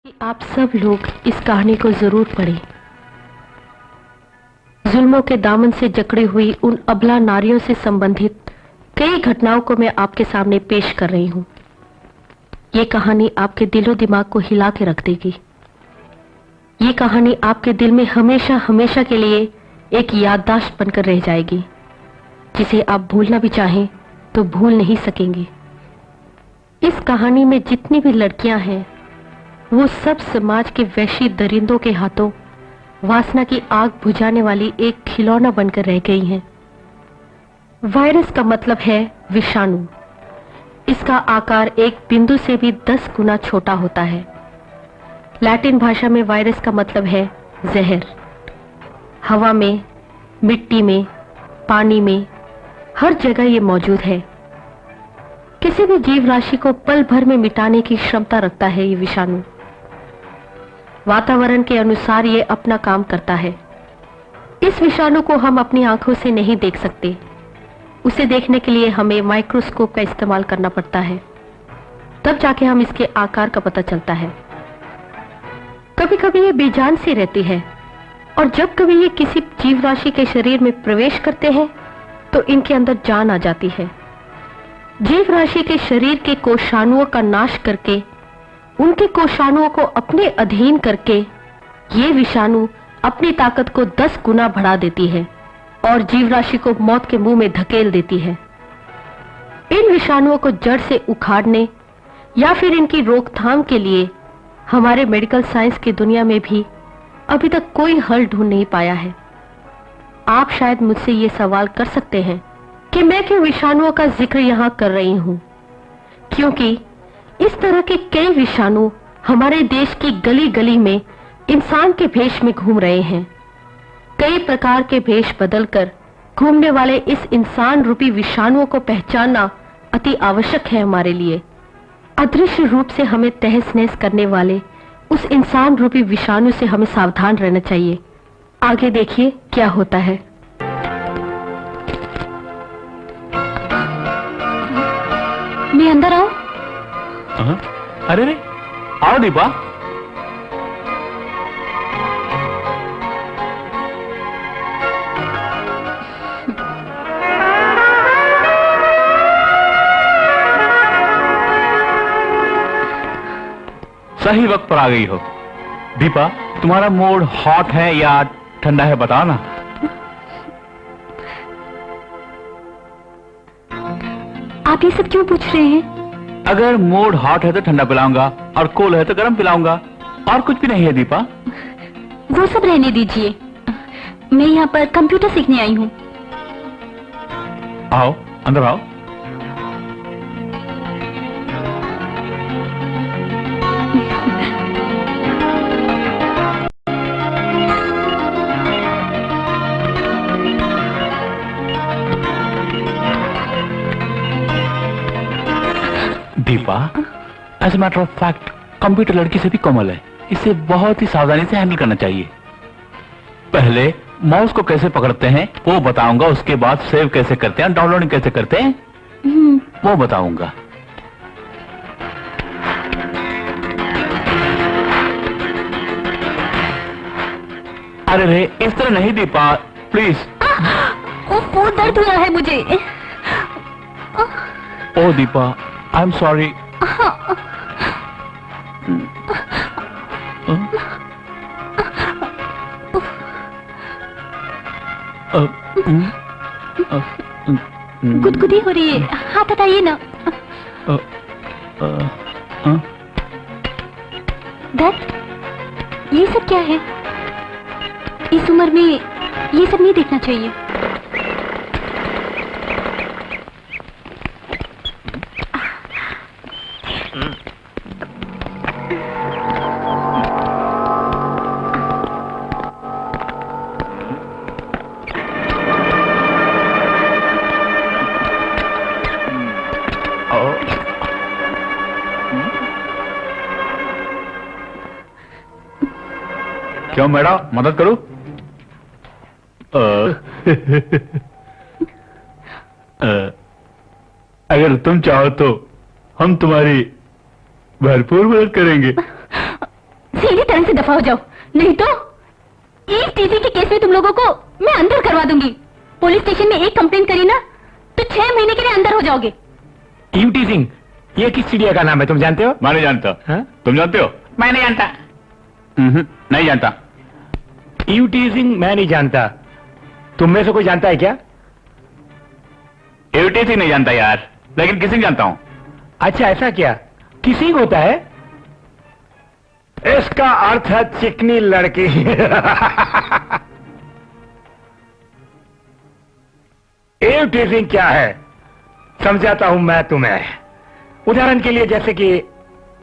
कि आप सब लोग इस कहानी को जरूर पढ़ें। जुल्मों के दामन से जकड़ी हुई उन अबला नारियों से संबंधित कई घटनाओं को मैं आपके सामने पेश कर रही हूं। ये कहानी आपके दिलो दिमाग को हिला के रख देगी। ये कहानी आपके दिल में हमेशा हमेशा के लिए एक याददाश्त बनकर रह जाएगी, जिसे आप भूलना भी चाहें तो भूल नहीं सकेंगे। इस कहानी में जितनी भी लड़कियां हैं वो सब समाज के वैशी दरिंदों के हाथों वासना की आग बुझाने वाली एक खिलौना बनकर रह गई हैं। वायरस का मतलब है विषाणु। इसका आकार एक बिंदु से भी 10 गुना छोटा होता है। लैटिन भाषा में वायरस का मतलब है जहर। हवा में, मिट्टी में, पानी में, हर जगह ये मौजूद है। किसी भी जीव राशि को पल भर में मिटाने की क्षमता रखता है ये विषाणु। वातावरण के अनुसार ये अपना काम करता है। इस विषाणु को हम अपनी आंखों से नहीं देख सकते। उसे देखने के लिए हमें माइक्रोस्कोप का इस्तेमाल करना पड़ता है, तब जाके हम इसके आकार का पता चलता है। कभी कभी ये बेजान सी रहती है, और जब कभी ये किसी जीव राशि के शरीर में प्रवेश करते हैं तो इनके अंदर जान आ जाती है। जीव राशि के शरीर के कोशाणुओं का नाश करके, उनके कोशाणुओं को अपने अधीन करके, ये विषाणु अपनी ताकत को 10 गुना बढ़ा देती है और जीव राशि को मौत के मुंह में धकेल देती है। इन विषाणुओं को जड़ से उखाड़ने या फिर इनकी रोकथाम के लिए हमारे मेडिकल साइंस की दुनिया में भी अभी तक कोई हल ढूंढ नहीं पाया है। आप शायद मुझसे ये सवाल कर सकते हैं कि मैं क्यों विषाणुओं का जिक्र यहां कर रही हूं, क्योंकि इस तरह के कई विषाणु हमारे देश की गली गली में इंसान के भेष में घूम रहे हैं। कई प्रकार के भेष बदलकर घूमने वाले इस इंसान रूपी विषाणुओं को पहचानना अति आवश्यक है हमारे लिए। अदृश्य रूप से हमें तहस नहस करने वाले उस इंसान रूपी विषाणु से हमें सावधान रहना चाहिए। आगे देखिए क्या होता है। मैं अंदर आऊं? अरे रे, आओ दीपा। सही वक्त पर आ गई हो। दीपा, तुम्हारा मूड हॉट है या ठंडा है, बताओ ना। आप ये सब क्यों पूछ रहे हैं? अगर मूड हॉट है तो ठंडा पिलाऊंगा, और कोल्ड है तो गर्म पिलाऊंगा, और कुछ भी नहीं है दीपा। वो सब रहने दीजिए, मैं यहाँ पर कंप्यूटर सीखने आई हूँ। आओ, अंदर आओ। Deepa, as a matter of fact computer लड़की से भी कोमल है। इसे बहुत ही सावधानी से हैंडल करना चाहिए। पहले माउस को कैसे पकड़ते हैं वो बताऊंगा, उसके बाद सेव कैसे करते हैं, डाउनलोड कैसे करते हैं वो बताऊंगा। अरे रे, इस तरह नहीं दीपा, प्लीज। वो दर्द हो रहा है मुझे। ओ दीपा, आई एम सॉरी। गुदगुदी हो रही है, हाथ हटाइए ना। दर्द? ये सब क्या है? इस उम्र में ये सब नहीं देखना चाहिए। क्यों मैडम, मदद करूं? अगर तुम चाहो तो हम तुम्हारी भरपूर मदद करेंगे। तरह से दफा हो जाओ, नहीं तो इस टीसी के केस में तुम लोगों को मैं अंदर करवा दूंगी। पुलिस स्टेशन में एक कंप्लेंट करी ना तो 6 महीने के लिए अंदर हो जाओगे। ईव टीजिंग, ये किस चिड़िया का नाम है, तुम जानते हो? मैं नहीं जानता। हाँ? तुम जानते हो? मैं नहीं जानता। नहीं जानता। ईव टीजिंग मैं नहीं जानता, तुम में से कोई जानता है क्या? एवटीसी नहीं जानता यार, लेकिन किसिंग जानता हूँ। अच्छा, ऐसा क्या किसिंग होता है? इसका अर्थ है चिकनी लड़की। ईव टीजिंग क्या है समझाता हूं मैं तुम्हें। उदाहरण के लिए, जैसे कि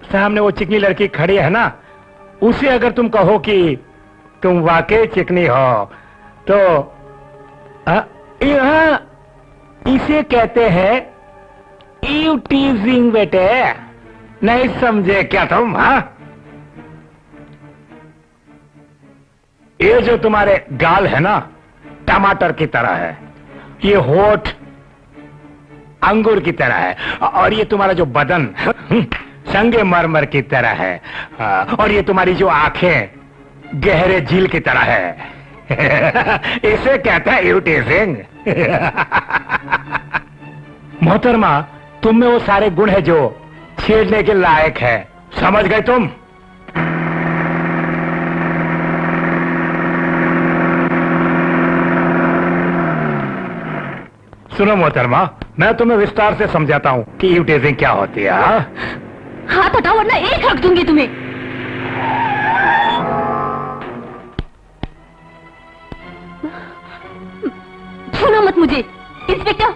सामने वो चिकनी लड़की खड़ी है ना, उसे अगर तुम कहो कि तुम वाकई चिकनी हो तो यहाँ इसे कहते हैं ईव टीजिंग बेटे। नहीं समझे क्या तुम? हाँ, ये जो तुम्हारे गाल है ना, टमाटर की तरह है, ये होठ अंगूर की तरह है, और ये तुम्हारा जो बदन संगे मरमर की तरह है, और ये तुम्हारी जो आंखें गहरे झील की तरह है। इसे कहता है ईव टीजिंग। मोहतरमा, तुम में वो सारे गुण है जो छेड़ने के लायक है, समझ गए तुम? सुनो मोहतरमा, मैं तुम्हें विस्तार से समझाता हूँ कि ईव टीजिंग क्या होती है। हाथ हटाओ वरना एक रख दूंगी तुम्हें। छूना मत मुझे। इंस्पेक्टर,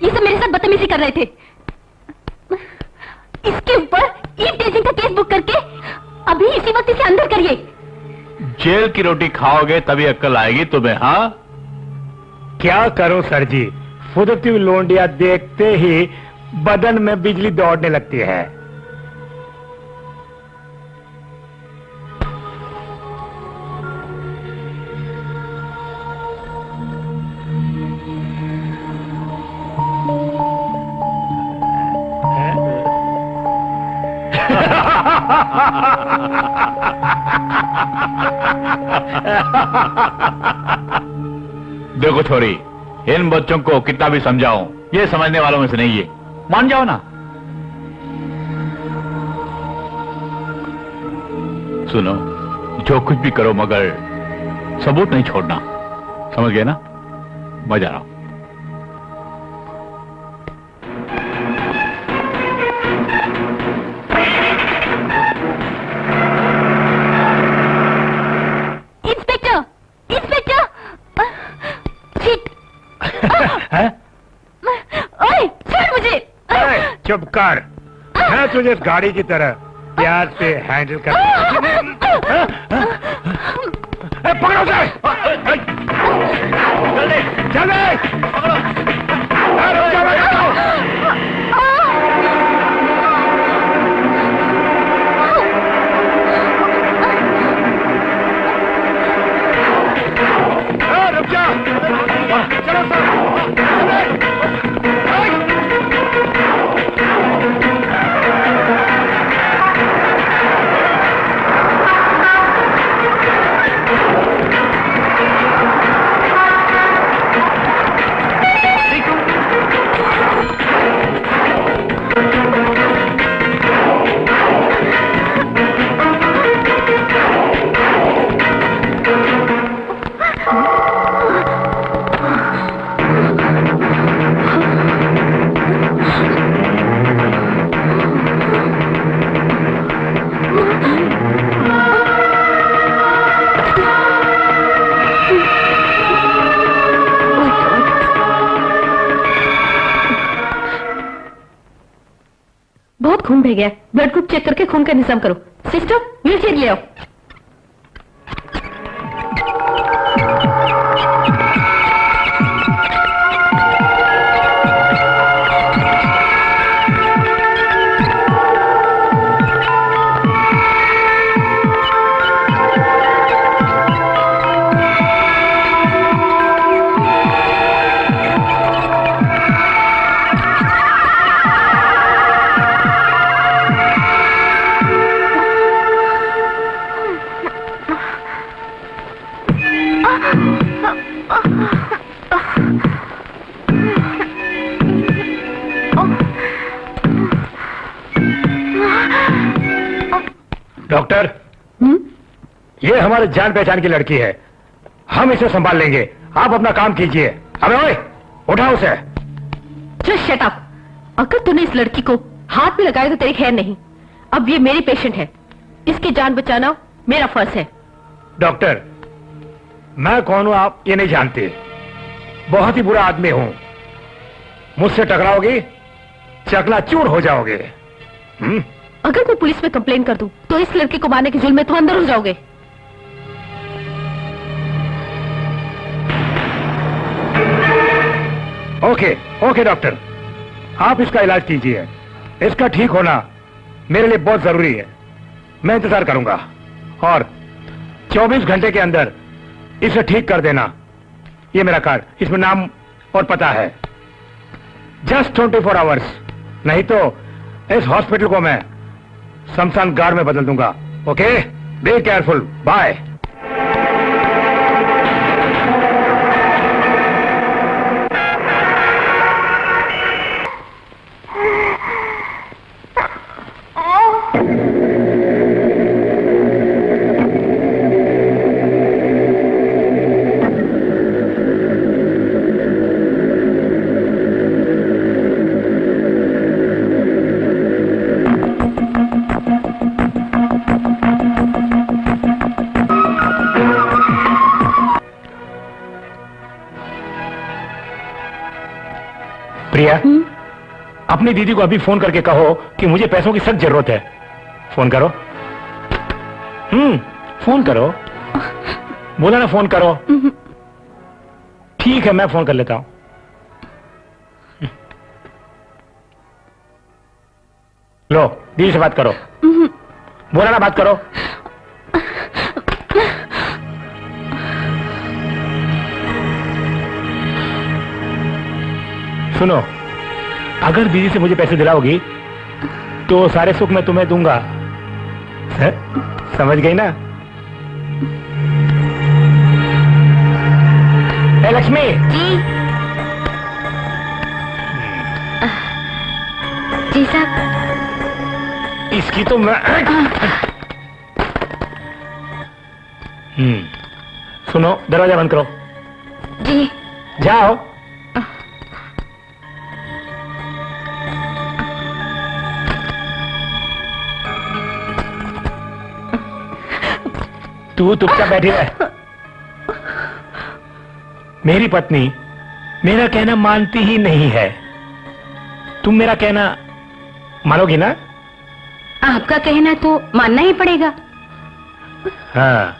ये सब मेरे साथ बदतमीजी कर रहे थे। इसके ऊपर ईव टीजिंग का केस बुक करके अभी इसी वक्त इसे अंदर करिए। जेल की रोटी खाओगे तभी अक्ल आएगी तुम्हें। हाँ, क्या करो सर जी, फुदती हुई लोंडिया देखते ही बदन में बिजली दौड़ने लगती है। देखो छोरी, इन बच्चों को कितना भी समझाऊं, ये समझने वालों में से नहीं है। मान जाओ ना। सुनो, जो कुछ भी करो मगर सबूत नहीं छोड़ना, समझ गए ना? मैं जा रहा हूं। चुप कर, मैं तुझे इस गाड़ी की तरह प्यार से हैंडल कर। पकड़ो उसे! जल्दी! रुक जा! चलो सर! बहुत खून बह गया, ब्लड ग्रुप चेक करके खून का इंतजाम करो। सिस्टर, व्हील चेयर ले आओ। डॉक्टर, ये हमारे जान पहचान की लड़की है, हम इसे संभाल लेंगे, आप अपना काम कीजिए। अबे ओए, उठा उसे। Just shut up. अगर तूने इस लड़की को हाथ में लगाया तो तेरी खैर नहीं। अब ये मेरी पेशेंट है, इसकी जान बचाना मेरा फर्ज है। डॉक्टर, मैं कौन हूं आप ये नहीं जानते, बहुत ही बुरा आदमी हूं, मुझसे टकराओगी चकनाचूर हो जाओगे। अगर मैं पुलिस में कंप्लेन कर दूं तो इस लड़की को मारने के जुल्म में तुम अंदर हो जाओगे। ओके ओके डॉक्टर, आप इसका इलाज कीजिए, इसका ठीक होना मेरे लिए बहुत जरूरी है। मैं इंतजार करूंगा और 24 घंटे के अंदर इसे ठीक कर देना। ये मेरा कार्ड, इसमें नाम और पता है। जस्ट 24 आवर्स, नहीं तो इस हॉस्पिटल को मैं शमशान घाट में बदल दूंगा। Okay, be careful, bye. Priya, अपनी दीदी को अभी फोन करके कहो कि मुझे पैसों की सख्त जरूरत है। फोन करो। फोन करो, बोला ना फोन करो। ठीक है, मैं फोन कर लेता हूं। लो, दीदी से बात करो। बोला ना बात करो। सुनो, अगर दीदी से मुझे पैसे दिलाओगी तो सारे सुख मैं तुम्हें दूंगा। समझ गई ना? ए लक्ष्मी जी। जी साहब। इसकी तो मैं सुनो, दरवाजा बंद करो। जी। जाओ। तू चुपचाप बैठी रह। मेरी पत्नी मेरा कहना मानती ही नहीं है। तुम मेरा कहना मानोगी ना? आपका कहना तो मानना ही पड़ेगा। हाँ,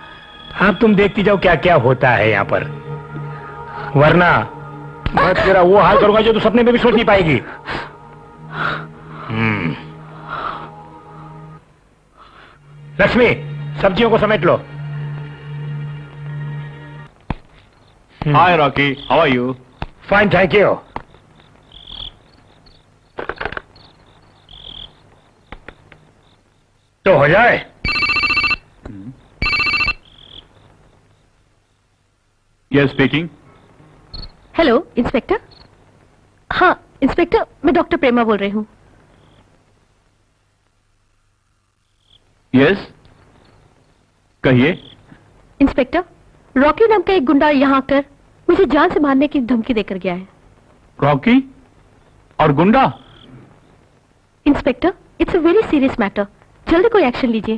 अब तुम देखती जाओ क्या क्या होता है यहाँ पर, वरना मैं तेरा वो हाल करूंगा जो तू सपने में भी सोच नहीं पाएगी। लक्ष्मी, सब्जियों को समेट लो। Hi Rocky, how are you? Fine, thank you. तो हो जाए। Yes, speaking. Hello inspector. हाँ इंस्पेक्टर, मैं डॉक्टर प्रेमा बोल रही हूँ। Yes. कहिए। इंस्पेक्टर, रॉकी नाम का एक गुंडा यहाँ आकर मुझे जान से मारने की धमकी देकर गया है। रॉकी और गुंडा? Inspector, it's a very serious matter, जल्दी कोई एक्शन लीजिए।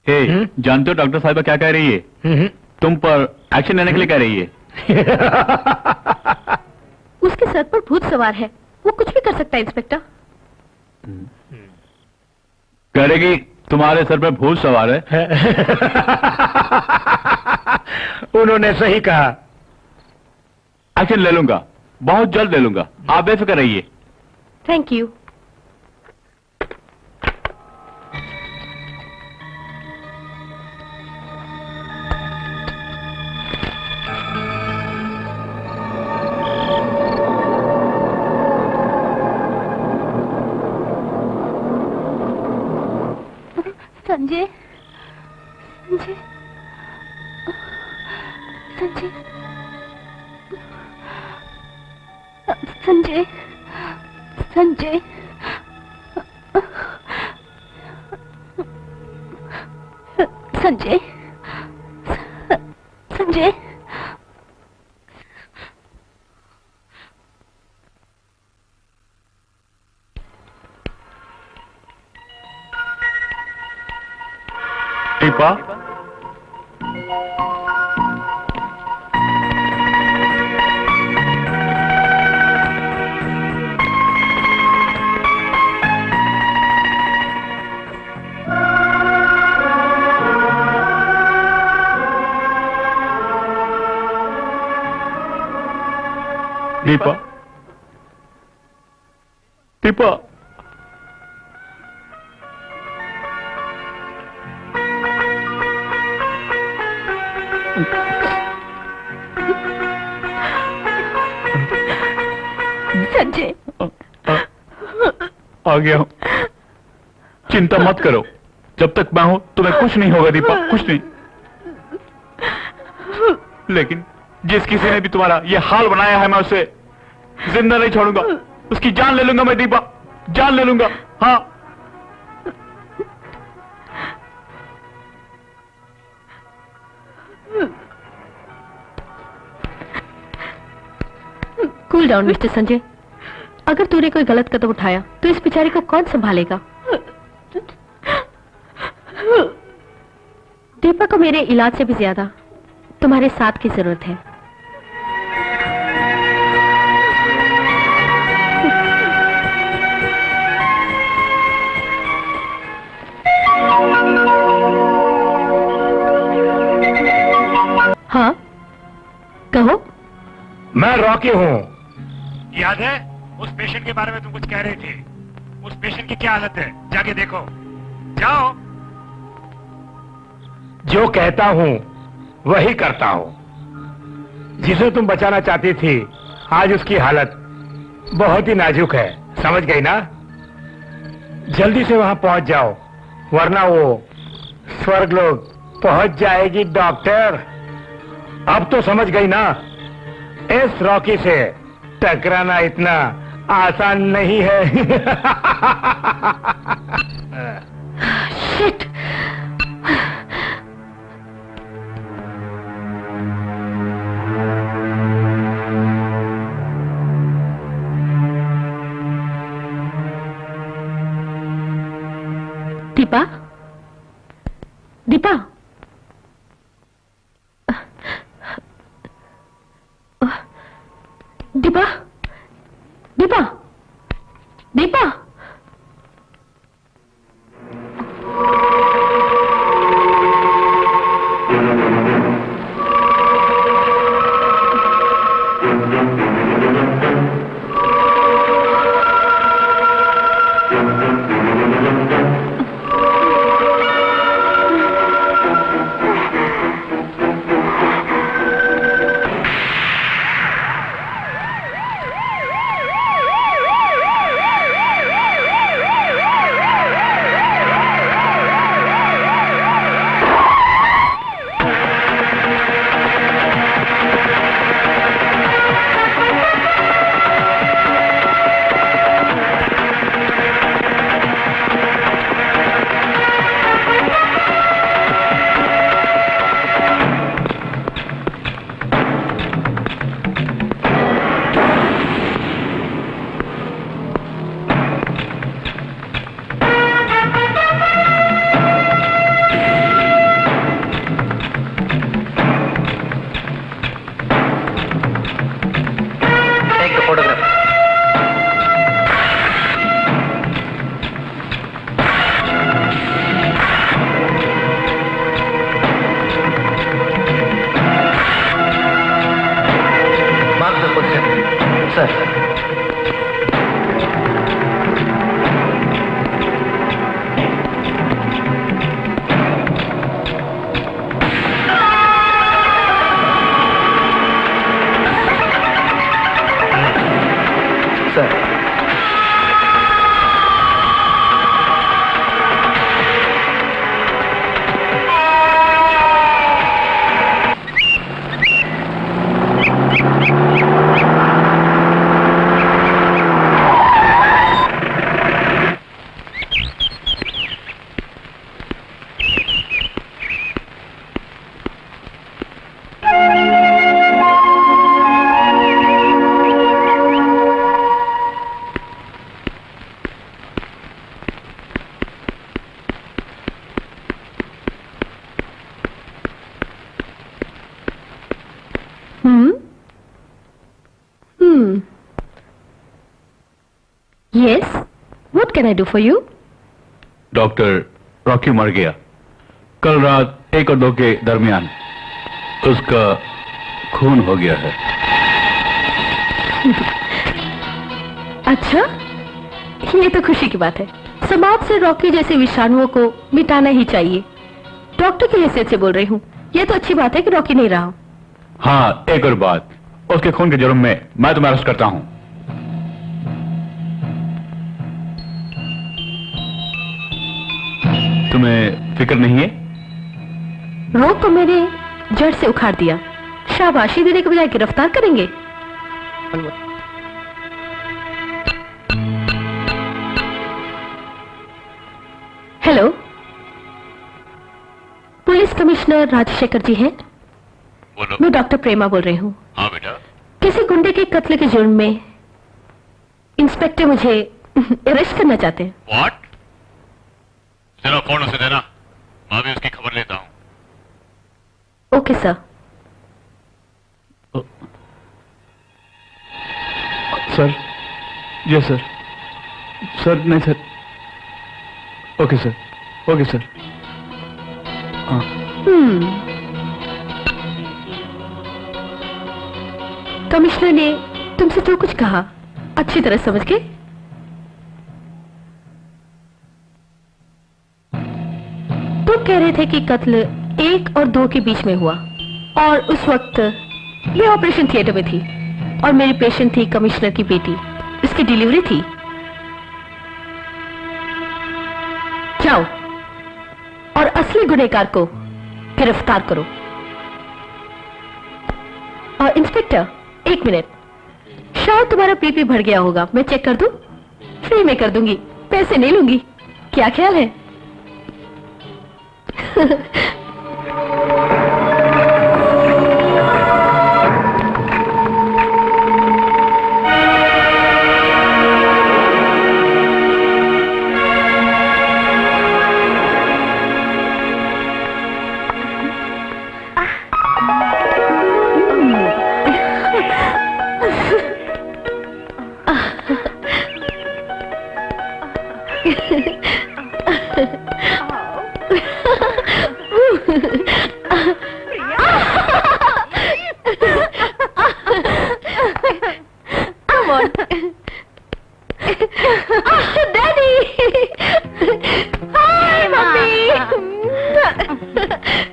हे, जानते हो डॉक्टर साहिबा क्या कह रही है? तुम पर एक्शन लेने के लिए कह रही है। उसके सर पर भूत सवार है, वो कुछ भी कर सकता है इंस्पेक्टर। करेगी, तुम्हारे सर पर भूत सवार है। उन्होंने सही कहा। एक्शन ले लूंगा, बहुत जल्द ले लूंगा, आप बेफिक्र रहिए। Thank you. संजय, संजय, संजय, संजय, संजय, संजय, दीपा, दीपा, दीपा, संजय, आ गया हूं। चिंता मत करो, जब तक मैं हूं तुम्हें कुछ नहीं होगा दीपा, कुछ नहीं। लेकिन जिस किसी ने भी तुम्हारा ये हाल बनाया है, मैं उसे जिंदा नहीं छोड़ूंगा। उसकी जान ले लूंगा मैं दीपा, जान ले लूंगा। हाँ, कूल डाउन मिस्टर संजय। अगर तूने कोई गलत कदम उठाया तो इस बेचारी को कौन संभालेगा? दीपा को मेरे इलाज से भी ज्यादा तुम्हारे साथ की जरूरत है। हाँ, कहो। मैं रॉकी हूँ। याद है उस पेशेंट के बारे में तुम कुछ कह रहे थे? उस पेशेंट की क्या हालत है, जाके देखो, जाओ। जो कहता हूँ वही करता हूँ। जिसे तुम बचाना चाहती थी, आज उसकी हालत बहुत ही नाजुक है, समझ गई ना? जल्दी से वहां पहुंच जाओ, वरना वो स्वर्गलोक पहुंच जाएगी। डॉक्टर, अब तो समझ गई ना? इस रॉकी से टकराना इतना आसान नहीं है। Shit! Deepa, Deepa, Deepa, Deepa, Deepa. Yes, what can I do for you? Doctor, Rocky मर गया कल रात 1 और 2 के दरमियान। उसका खून हो गया है। अच्छा, ये तो खुशी की बात है। समाज से रॉकी जैसे विषाणुओं को मिटाना ही चाहिए। डॉक्टर की हैसियत से बोल रही हूँ। ये तो अच्छी बात है कि रॉकी नहीं रहा। हाँ, एक और बात, उसके खून के जुर्म में मैं तुम्हें अरेस्ट करता हूँ। तुम्हें फिक्र नहीं है? रोग को मैंने जड़ से उखाड़ दिया। शाबाशी देने के बजाय गिरफ्तार करेंगे। हेलो, पुलिस कमिश्नर राजशेखर जी हैं? बोलो। मैं डॉक्टर प्रेमा बोल रही हूँ। हाँ बेटा। किसी गुंडे के कत्ल के जुर्म में इंस्पेक्टर मुझे अरेस्ट करना चाहते हैं। व्हाट? जरा फोन उसे देना, मैं भी उसकी खबर लेता हूँ। Okay sir. Sir, yes sir. Sir नहीं sir. Okay sir, okay sir. हाँ। कमिश्नर ने तुमसे जो कुछ कहा अच्छी तरह समझ गए? तुम कह रहे थे कि कत्ल 1 और 2 के बीच में हुआ और उस वक्त मैं ऑपरेशन थिएटर में थी और मेरी पेशेंट थी कमिश्नर की बेटी। उसकी डिलीवरी थी। जाओ और असली गुनहगार को गिरफ्तार करो। और इंस्पेक्टर, 1 मिनट, शायद तुम्हारा बीपी बढ़ गया होगा। मैं चेक कर दूं? फ्री में कर दूंगी, पैसे नहीं लूंगी। क्या ख्याल है?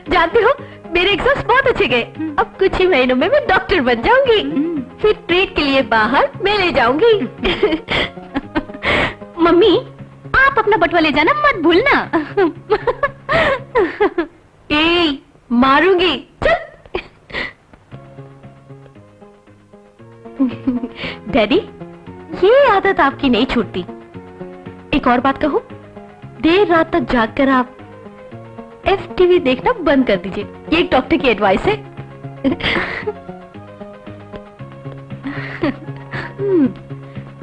जानती हो, मेरे एग्जाम्स बहुत अच्छे गए। अब कुछ ही महीनों में मैं डॉक्टर बन जाऊंगी। फिर ट्रीट के लिए बाहर मैं ले जाऊंगी। मम्मी, आप अपना बटुआ ले जाना मत भूलना। ए, मारूंगी। चल। डैडी, ये आदत आपकी नहीं छूटती। एक और बात कहूं, देर रात तक जागकर आप FTV देखना बंद कर दीजिए। ये एक डॉक्टर की एडवाइस है।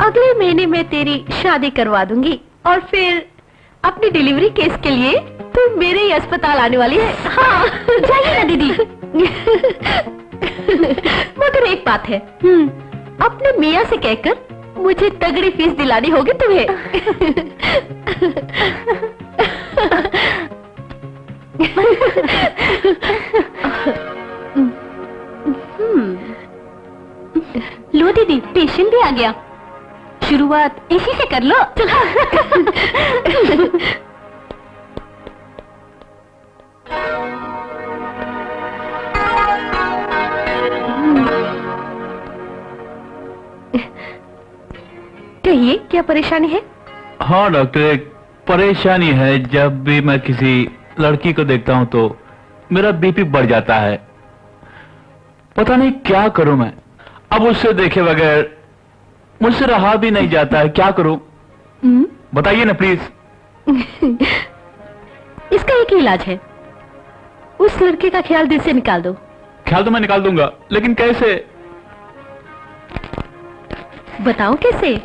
अगले महीने में तेरी शादी करवा दूंगी और फिर अपनी डिलीवरी केस के लिए तू मेरे ही अस्पताल आने वाली है। हाँ, जाइए ना दीदी। मगर एक बात है, अपने मियाँ से कहकर मुझे तगड़ी फीस दिलानी होगी तुम्हें। लो दीदी, पेशेंट भी आ गया। शुरुआत इसी से कर लो। कहिए, क्या परेशानी है? हाँ डॉक्टर, एक परेशानी है। जब भी मैं किसी लड़की को देखता हूँ तो मेरा बीपी बढ़ जाता है। पता नहीं क्या करूं मैं। अब उससे देखे बगैर मुझसे रहा भी नहीं जाता है। क्या करूं? बताइए ना प्लीज। इसका एक ही इलाज है, उस लड़के का ख्याल दिल से निकाल दो। ख्याल तो मैं निकाल दूंगा, लेकिन कैसे? बताओ कैसे?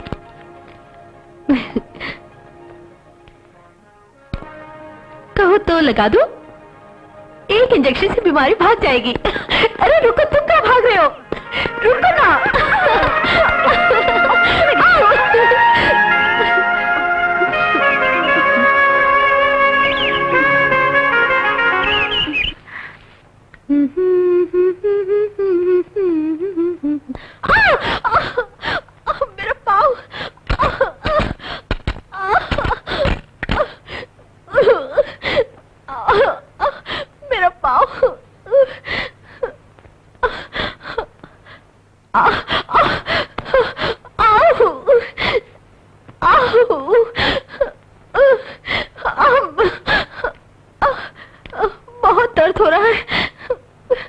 कहो तो लगा दूं? एक इंजेक्शन से बीमारी भाग जाएगी। अरे रुको, तुम कहाँ भाग रहे हो? रुको ना। बहुत दर्द हो रहा है।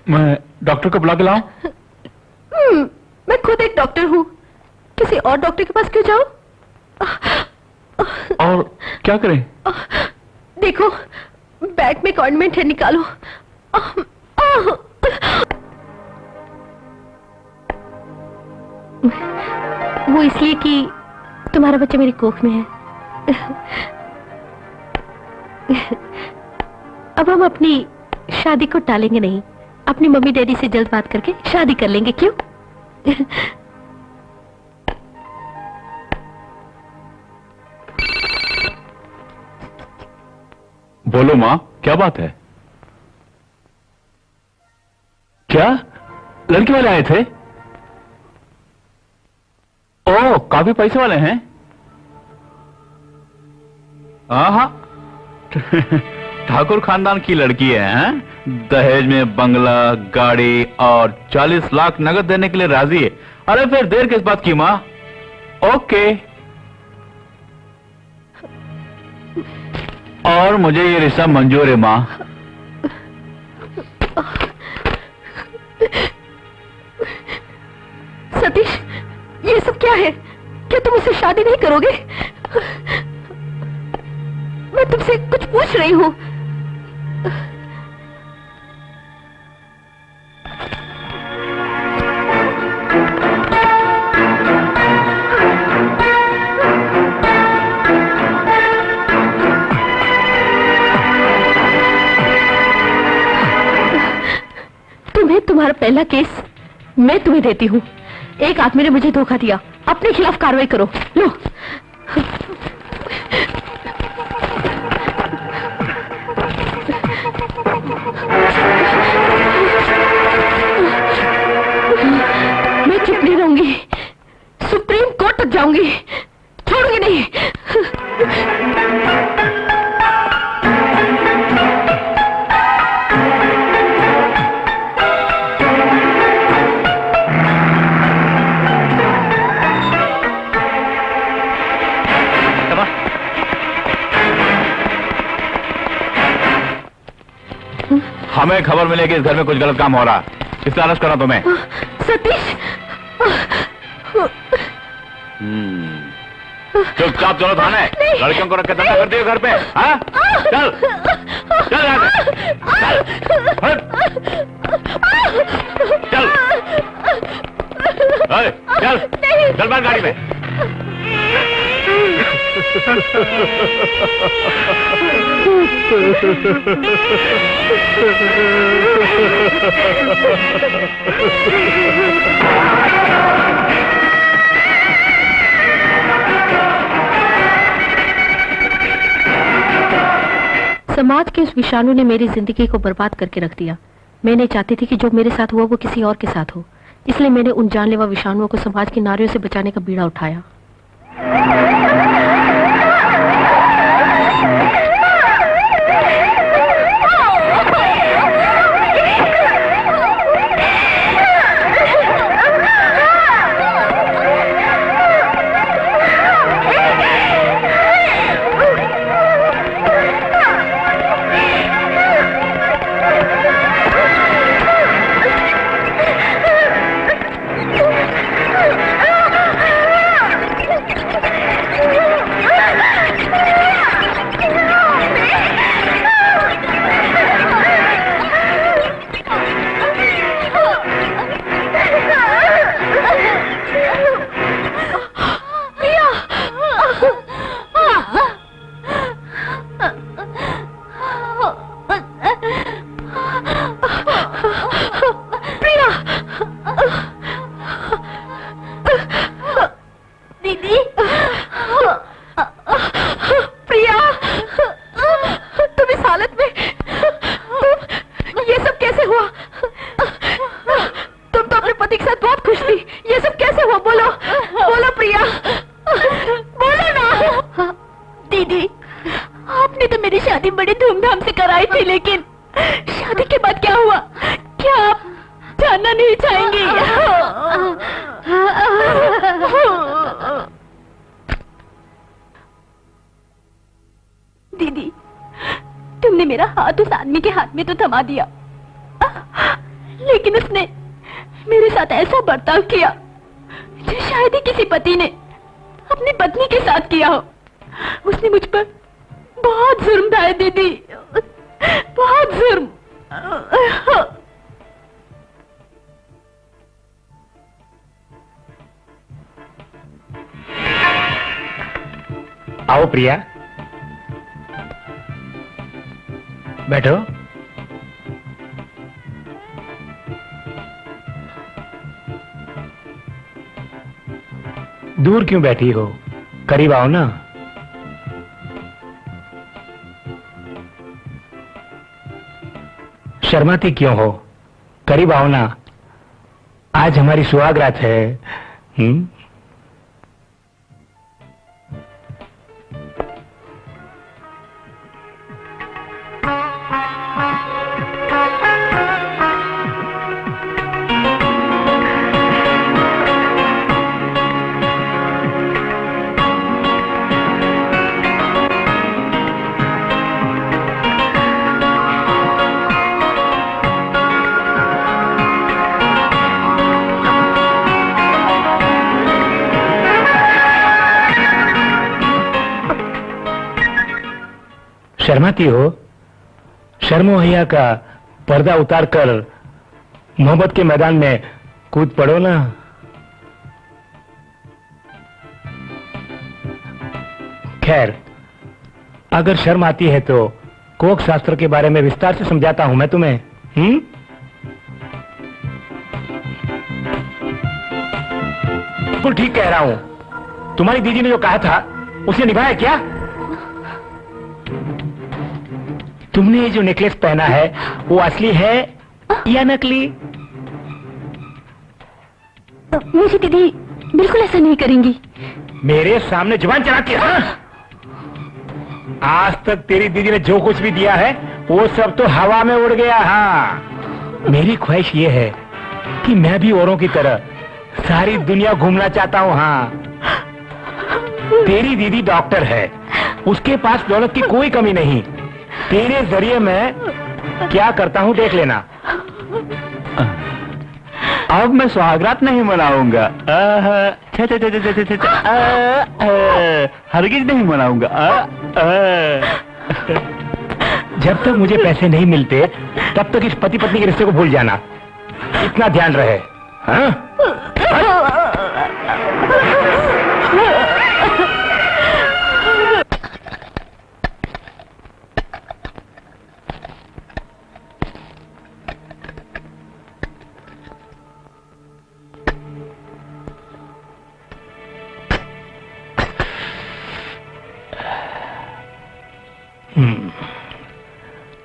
मैं डॉक्टर को बुला के लाऊं? मैं खुद एक डॉक्टर हूँ, किसी और डॉक्टर के पास क्यों जाऊं? और क्या करें? देखो, बैग में ऑइंटमेंट है, निकालो। वो इसलिए कि तुम्हारा बच्चा मेरी कोख में है। अब हम अपनी शादी को टालेंगे नहीं, अपनी मम्मी डैडी से जल्द बात करके शादी कर लेंगे, क्यों? बोलो माँ, क्या बात है? क्या लड़के वाले आए थे? ओह, काफी पैसे वाले हैं। हाँ ठाकुर खानदान की लड़की है, हैं? दहेज में बंगला, गाड़ी और 40 लाख नगद देने के लिए राजी है। अरे फिर देर किस बात की माँ? ओके। और मुझे ये रिश्ता मंजूर है माँ। सतीश, ये सब क्या है? क्या तुम मुझसे शादी नहीं करोगे? मैं तुमसे कुछ पूछ रही हूँ। तुम्हें तुम्हारा पहला केस मैं तुम्हें देती हूँ। एक आदमी ने मुझे धोखा दिया, अपने खिलाफ कार्रवाई करो। लो। मैं चुप नहीं रहूंगी, सुप्रीम कोर्ट तक जाऊंगी, छोड़ूंगी नहीं। हमें खबर मिली कि इस घर में कुछ गलत काम हो रहा है, इसलिए अरेस्ट करा तुम्हें। सतीश, चुपचाप चलो थाने। लड़कियों को रख के धंधा कर दियो घर पे। हाँ? चल चल यहाँ से। चल चल चल चल बाहर गाड़ी में। समाज के उस विषाणु ने मेरी जिंदगी को बर्बाद करके रख दिया। मैं नहीं चाहती थी कि जो मेरे साथ हुआ वो किसी और के साथ हो, इसलिए मैंने उन जानलेवा विषाणुओं को समाज की नारियों से बचाने का बीड़ा उठाया। तुमने मेरा हाथ उस आदमी के हाथ में तो थमा दिया, लेकिन उसने मेरे साथ ऐसा बर्ताव किया जो शायद ही किसी पति ने अपनी पत्नी के साथ किया हो। उसने मुझ पर बहुत जुर्म ढाए दीदी, बहुत जुर्म। आओ प्रिया, बैठो। दूर क्यों बैठी हो, करीब आओ ना। शर्माती क्यों हो, करीब आओ ना। आज हमारी सुहागरात है। शर्माती हो? शर्मो हैया का पर्दा उतारकर मोहब्बत के मैदान में कूद पड़ो ना। खैर, अगर शर्म आती है तो कोक शास्त्र के बारे में विस्तार से समझाता हूं मैं तुम्हें। बिल्कुल ठीक कह रहा हूं। तुम्हारी दीदी ने जो कहा था उसे निभाया क्या? तुमने ये जो नेकलेस पहना है वो असली है या नकली? मेरी दीदी बिल्कुल ऐसा नहीं करेंगी। मेरे सामने जुबान चलाती है? आज तक तेरी दीदी ने जो कुछ भी दिया है वो सब तो हवा में उड़ गया। हाँ, मेरी ख्वाहिश ये है कि मैं भी औरों की तरह सारी दुनिया घूमना चाहता हूँ। हाँ, तेरी दीदी डॉक्टर है, उसके पास दौलत की कोई कमी नहीं। तेरे जरिए मैं क्या करता हूँ देख लेना। अब मैं सुहागरात नहीं मनाऊंगा, हरगिज नहीं मनाऊंगा। जब तक मुझे पैसे नहीं मिलते तब तक इस पति पत्नी के रिश्ते को भूल जाना, इतना ध्यान रहे। हाँ?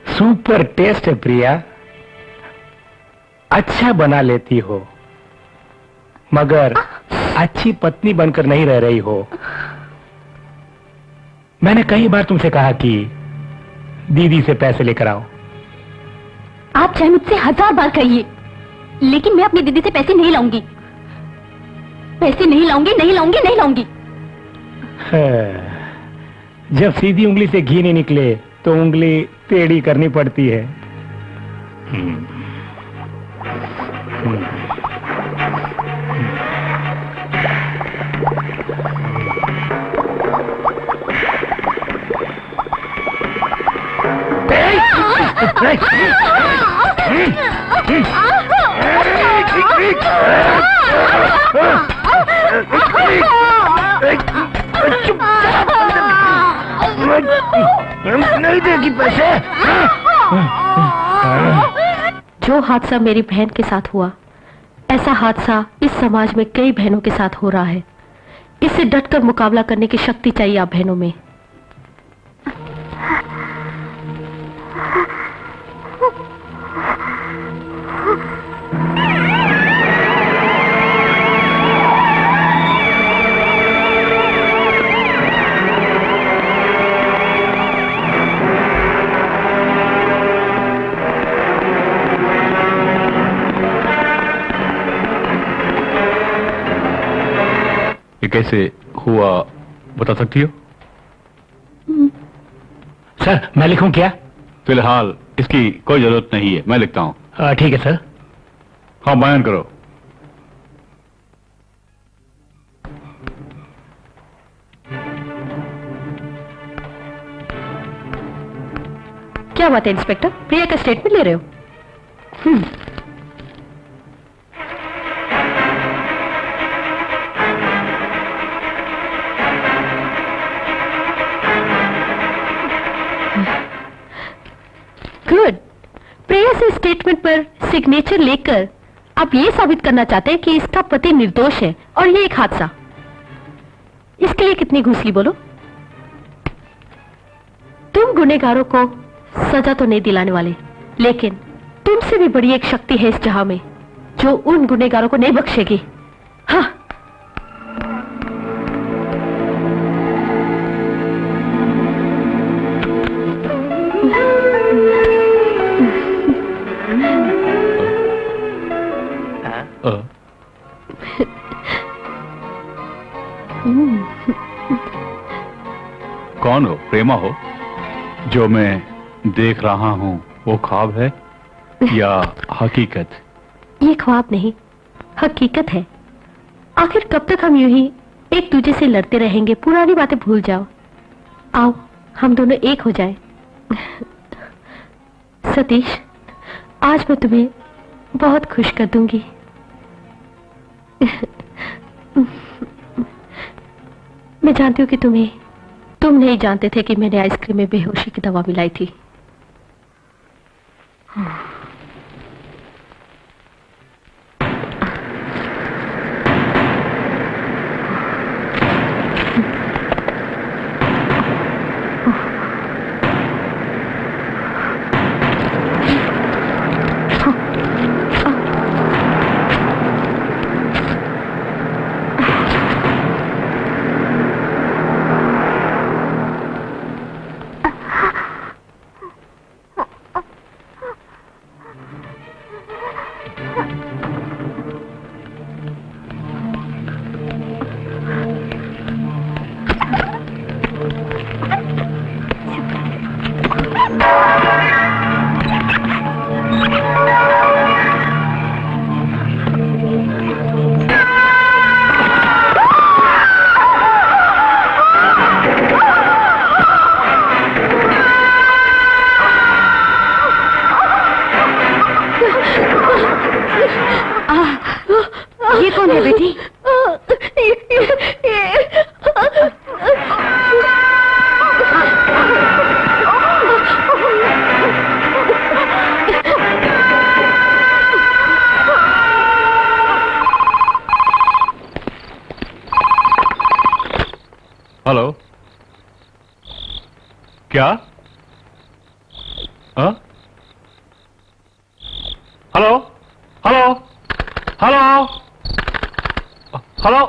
सुपर टेस्ट है प्रिया, अच्छा बना लेती हो, मगर अच्छी पत्नी बनकर नहीं रह रही हो। मैंने कई बार तुमसे कहा कि दीदी से पैसे लेकर आओ। आप चाहे मुझसे 1000 बार कहिए, लेकिन मैं अपनी दीदी से पैसे नहीं लाऊंगी। पैसे नहीं लाऊंगी, नहीं लाऊंगी, नहीं लाऊंगी। जब सीधी उंगली से घी नहीं निकले तो उंगली टेढ़ी करनी पड़ती है। नहीं देगी पैसे। जो हादसा मेरी बहन के साथ हुआ, ऐसा हादसा इस समाज में कई बहनों के साथ हो रहा है। इससे डटकर मुकाबला करने की शक्ति चाहिए आप बहनों में। कैसे हुआ बता सकती हो? सर, मैं लिखूं क्या? फिलहाल इसकी कोई जरूरत नहीं है, मैं लिखता हूं। ठीक है सर। हाँ, बयान करो। क्या बात है इंस्पेक्टर, प्रिया का स्टेटमेंट ले रहे हो? गुड। प्रिया से स्टेटमेंट पर सिग्नेचर लेकर आप ये साबित करना चाहते हैं कि इसका पति निर्दोष है और ये एक हादसा। इसके लिए कितनी घूस ली बोलो? तुम गुनहगारों को सजा तो नहीं दिलाने वाले, लेकिन तुमसे भी बड़ी एक शक्ति है इस जहां में जो उन गुनहगारों को नहीं बख्शेगी। हाँ, कौन हो? प्रेमा हो? जो मैं देख रहा हूं वो ख्वाब है या हकीकत? ये ख्वाब नहीं, हकीकत है। आखिर कब तक हम यूं ही एक दूसरे से लड़ते रहेंगे? पुरानी बातें भूल जाओ। आओ हम दोनों एक हो जाएं। सतीश, आज मैं तुम्हें बहुत खुश कर दूंगी। मैं जानती हूँ कि तुम नहीं जानते थे कि मैंने आइसक्रीम में बेहोशी की दवा मिलाई थी। ये कौन है बेटी? हेलो, क्या? हाँ? Hello, hello, hello, hello.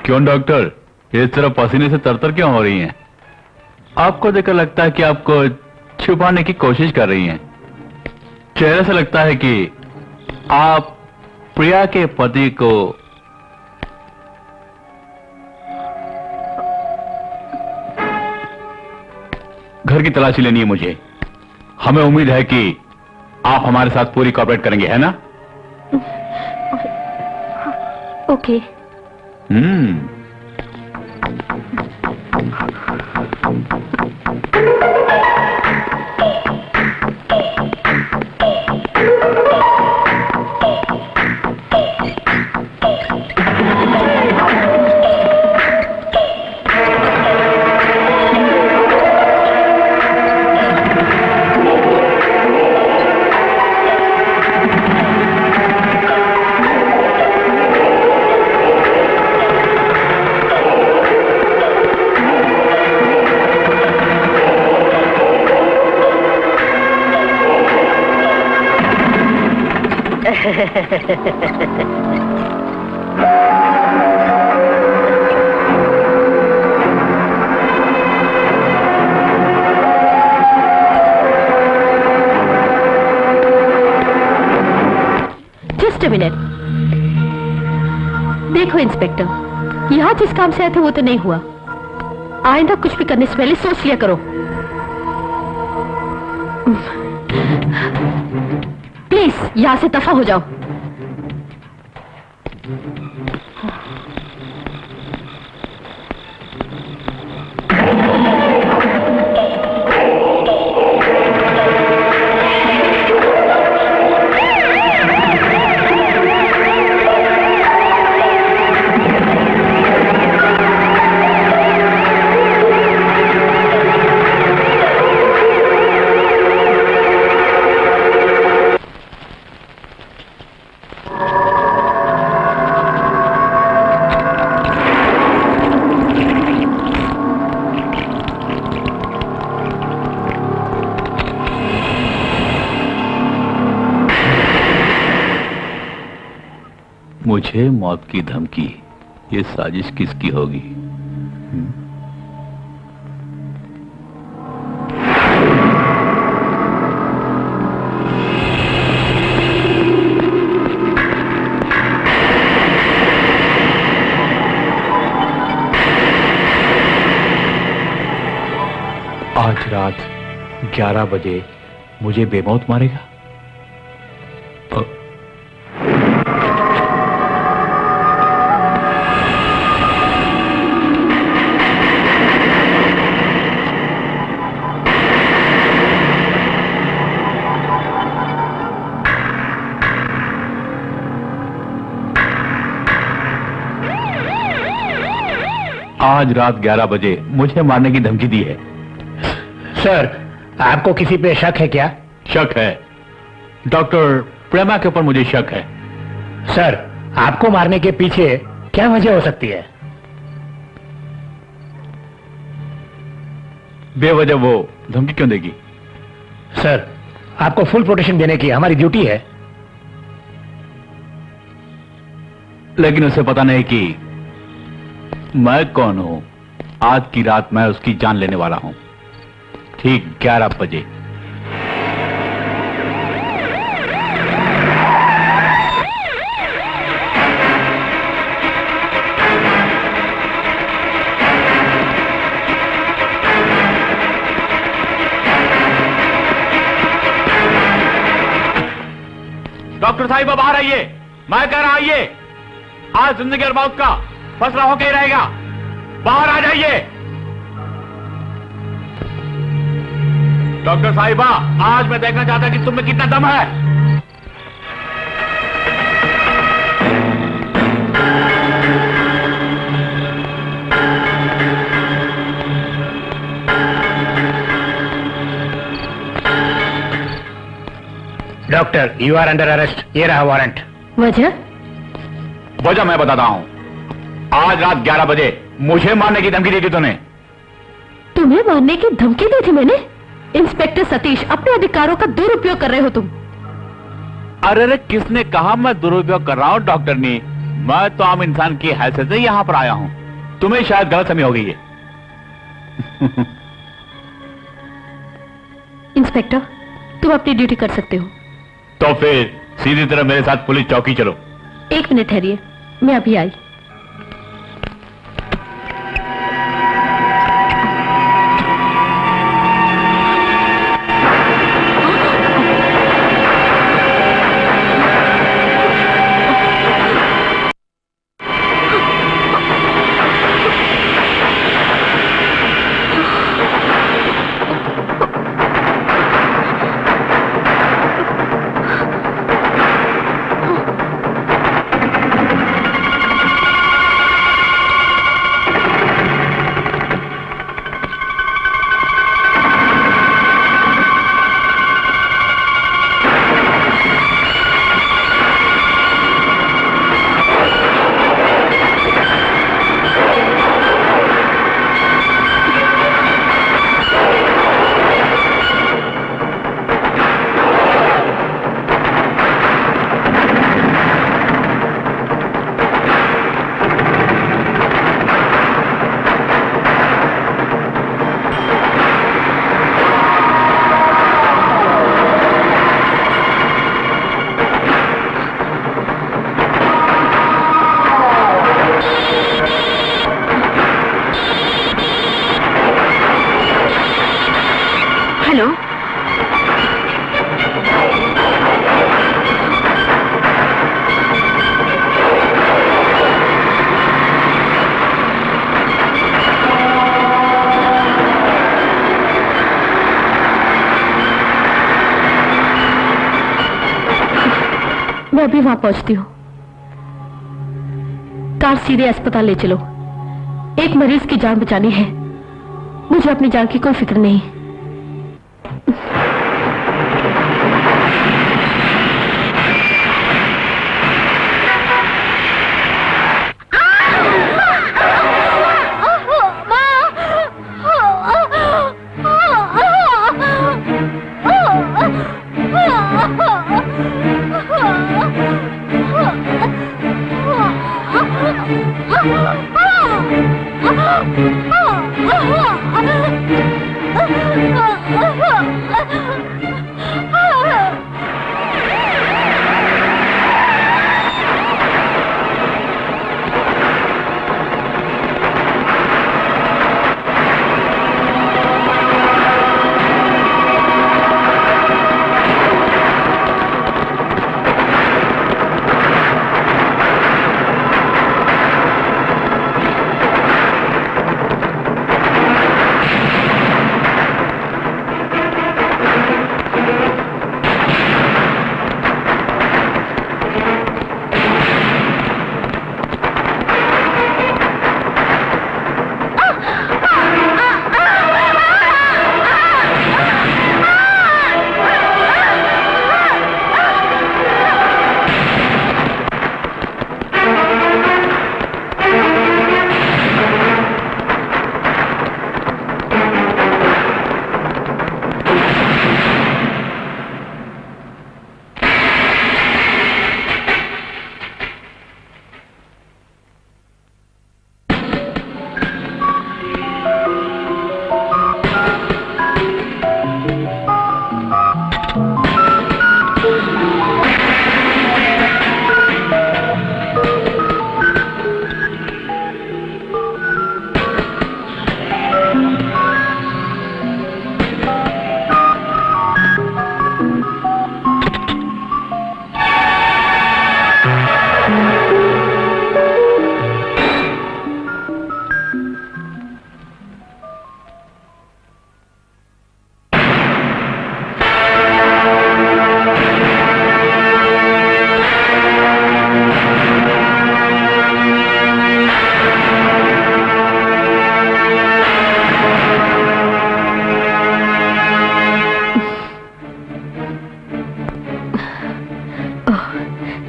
क्यों डॉक्टर, इस तरह पसीने से तरतर क्यों हो रही हैं? आपको देखकर लगता है कि आपको छुपाने की कोशिश कर रही हैं। चेहरे से लगता है कि आप प्रिया के पति को घर की तलाशी लेनी है मुझे। हमें उम्मीद है कि आप हमारे साथ पूरी कोऑपरेट करेंगे, है ना? ओके। Just a minute. देखो इंस्पेक्टर, यहाँ जिस काम से आए थे वो तो नहीं हुआ। आइंदा कुछ भी करने से पहले सोच लिया करो। प्लीज यहाँ से दफा हो जाओ। मुझे मौत की धमकी, ये साजिश किसकी होगी? आज रात 11 बजे मुझे बेमौत मारेगा? आज रात 11 बजे मुझे मारने की धमकी दी है। सर, आपको किसी पे शक है क्या? शक है। डॉक्टर प्रेमा के ऊपर मुझे शक है। सर, आपको मारने के पीछे क्या वजह हो सकती है? बेवजह वो धमकी क्यों देगी? सर, आपको फुल प्रोटेक्शन देने की हमारी ड्यूटी है। लेकिन उसे पता नहीं कि मैं कौन हूं। आज की रात मैं उसकी जान लेने वाला हूं, ठीक 11 बजे। डॉक्टर साहिबा बाहर आइए, मैं कह रहा आइए। आज जिंदगी और मौत का फैसला होके ही रहेगा। बाहर आ जाइए। डॉक्टर साहिबा, आज मैं देखना चाहता कि तुम में कितना दम है। Doctor, you are under arrest. ये रहा वारंट। वजह मैं बताता हूं। आज रात 11 बजे मुझे मारने की धमकी दी थी तूने। तुम्हें मारने की धमकी दी थी मैंने? इंस्पेक्टर सतीश, अपने अधिकारों का दुरुपयोग कर रहे हो तुम। अरे किसने कहा मैं दुरुपयोग कर रहा हूं? डॉक्टर ने। मैं तो आम इंसान की हैसियत से यहां पर आया हूं। तुम्हें शायद गलतफहमी हो गई है। इंस्पेक्टर, तुम अपनी ड्यूटी कर सकते हो। तो फिर सीधी तरह मेरे साथ पुलिस चौकी चलो। 1 मिनट ठहरिए, मैं अभी आई। मैं अभी वहां पहुंचती हूँ। कार सीधे अस्पताल ले चलो, एक मरीज की जान बचानी है। मुझे अपनी जान की कोई फिक्र नहीं।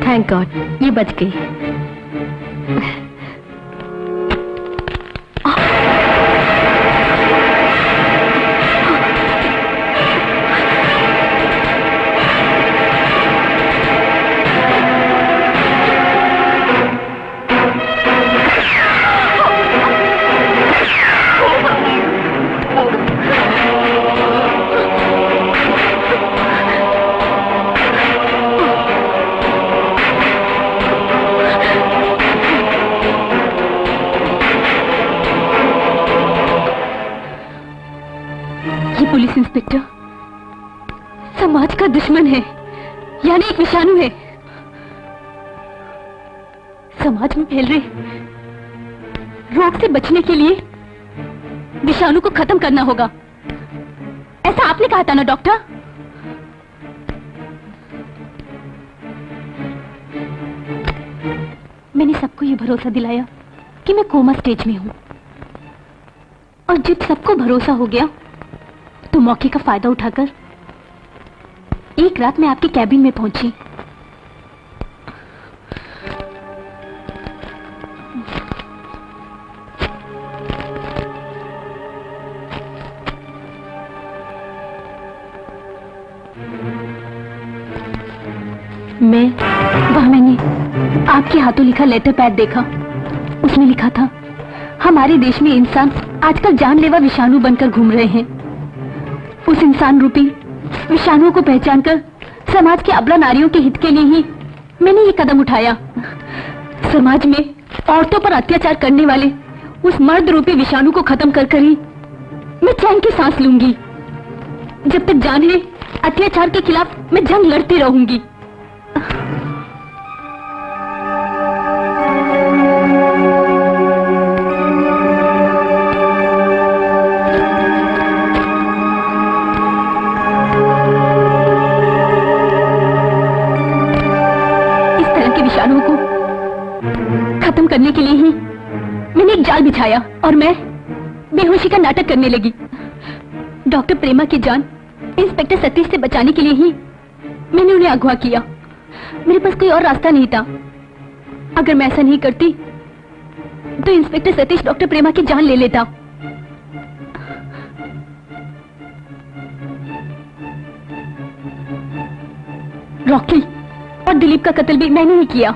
थैंक गॉड, ये बच गई। पुलिस इंस्पेक्टर समाज का दुश्मन है, यानी एक विषाणु है। समाज में फैल रहे रोग से बचने के लिए विषाणु को खत्म करना होगा, ऐसा आपने कहा था ना डॉक्टर? मैंने सबको ये भरोसा दिलाया कि मैं कोमा स्टेज में हूं, और जब सबको भरोसा हो गया तो मौके का फायदा उठाकर एक रात में आपके कैबिन में पहुंची। वह मैंने आपके हाथों लिखा लेटर पैड देखा। उसमें लिखा था, हमारे देश में इंसान आजकल जानलेवा विषाणु बनकर घूम रहे हैं। उस इंसान रूपी विषाणुओं को पहचानकर समाज के अबला नारियों के हित के लिए ही मैंने ये कदम उठाया। समाज में औरतों पर अत्याचार करने वाले उस मर्द रूपी विषाणु को खत्म कर ही मैं चैन की सांस लूंगी। जब तक जान है, अत्याचार के खिलाफ मैं जंग लड़ती रहूंगी। करने के लिए ही मैंने एक जाल बिछाया और मैं बेहोशी का नाटक करने लगी। डॉक्टर प्रेमा की जान इंस्पेक्टर सतीश से बचाने के लिए ही मैंने उन्हें अगवा किया। मेरे पास कोई और रास्ता नहीं था। अगर मैं ऐसा नहीं करती तो इंस्पेक्टर सतीश डॉक्टर प्रेमा की जान ले लेता। रॉकी और दिलीप का कत्ल भी मैंने ही किया।